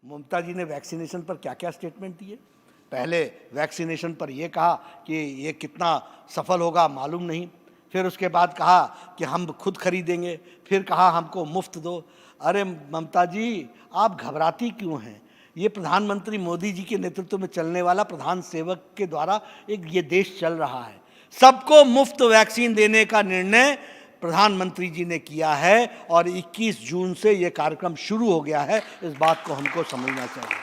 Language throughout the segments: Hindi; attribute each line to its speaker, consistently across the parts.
Speaker 1: ममता जी ने वैक्सीनेशन पर क्या क्या स्टेटमेंट दिए। पहले वैक्सीनेशन पर ये कहा कि ये कितना सफल होगा मालूम नहीं, फिर उसके बाद कहा कि हम खुद खरीदेंगे, फिर कहा हमको मुफ्त दो। अरे ममता जी, आप घबराती क्यों हैं? ये प्रधानमंत्री मोदी जी के नेतृत्व में चलने वाला प्रधान सेवक के द्वारा ये देश चल रहा है। सबको मुफ्त वैक्सीन देने का निर्णय प्रधानमंत्री जी ने किया है और 21 जून से ये कार्यक्रम शुरू हो गया है। इस बात को हमको समझना चाहिए।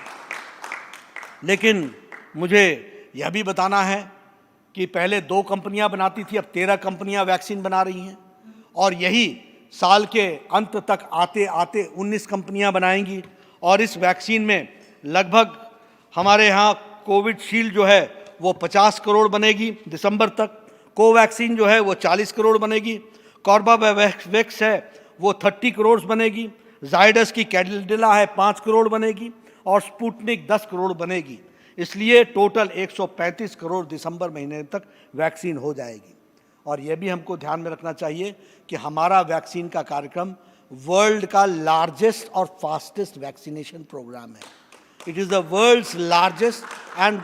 Speaker 1: लेकिन मुझे यह भी बताना है कि पहले 2 कंपनियां बनाती थी, अब 13 कंपनियां वैक्सीन बना रही हैं और यही साल के अंत तक आते आते 19 कंपनियां बनाएंगी। और इस वैक्सीन में लगभग हमारे यहाँ कोविशील्ड जो है वो 50 करोड़ बनेगी दिसंबर तक, कोवैक्सीन जो है वो 40 करोड़ बनेगी, कॉर्बेवैक्स है वो 30 करोड़ बनेगी, जायडस की कैडिला है 5 करोड़ बनेगी और स्पुतनिक 10 करोड़ बनेगी। इसलिए टोटल 135 करोड़ दिसंबर महीने तक वैक्सीन हो जाएगी। और यह भी हमको ध्यान में रखना चाहिए कि हमारा वैक्सीन का कार्यक्रम वर्ल्ड का लार्जेस्ट और फास्टेस्ट वैक्सीनेशन प्रोग्राम है। It is the world's largest and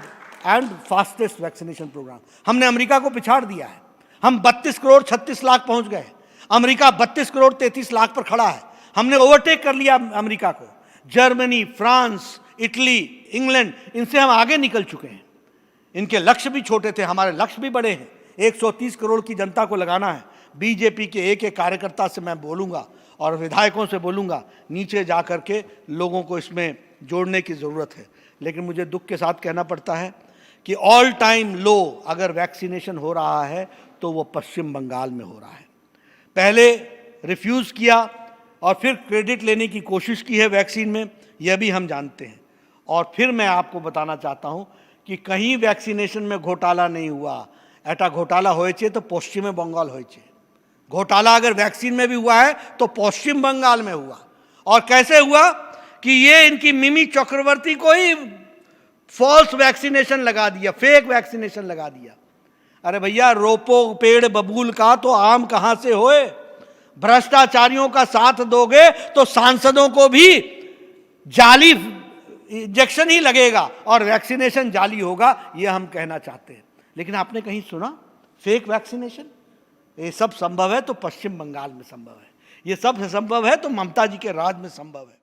Speaker 1: fastest vaccination programme. हमने अमेरिका को पिछाड़ दिया है। हम 32 करोड़ 36 लाख पहुंच गए। अमेरिका 32 करोड़ 33 लाख पर खड़ा है। हमने ओवरटेक कर लिया अमेरिका को। जर्मनी, फ्रांस, इटली, इंग्लैंड, इनसे हम आगे निकल चुके हैं। इनके लक्ष्य भी छोटे थे, हमारे लक्ष्य भी बड़े हैं। 130 करोड़ की जनता को लगाना है। बीजेपी के एक कार्यकर्ता से मैं बोलूँगा और विधायकों से बोलूँगा, नीचे जा कर के लोगों को इसमें जोड़ने की ज़रूरत है। लेकिन मुझे दुख के साथ कहना पड़ता है कि ऑल टाइम लो अगर वैक्सीनेशन हो रहा है तो वो पश्चिम बंगाल में हो रहा है। पहले रिफ्यूज़ किया और फिर क्रेडिट लेने की कोशिश की है वैक्सीन में, यह भी हम जानते हैं। और फिर मैं आपको बताना चाहता हूं कि कहीं वैक्सीनेशन में घोटाला नहीं हुआ। ऐटा घोटाला होए तो पश्चिम बंगाल होए। घोटाला अगर वैक्सीन में भी हुआ है तो पश्चिम बंगाल में हुआ। और कैसे हुआ कि ये इनकी मिमी चक्रवर्ती को ही फॉल्स वैक्सीनेशन लगा दिया, फेक वैक्सीनेशन लगा दिया। अरे भैया, रोपो पेड़ बबूल का तो आम कहां से होए? भ्रष्टाचारियों का साथ दोगे तो सांसदों को भी जाली इंजेक्शन ही लगेगा और वैक्सीनेशन जाली होगा, यह हम कहना चाहते हैं। लेकिन आपने कहीं सुना फेक वैक्सीनेशन? ये सब संभव है तो पश्चिम बंगाल में संभव है, ये सब संभव है तो ममता जी के राज में संभव है।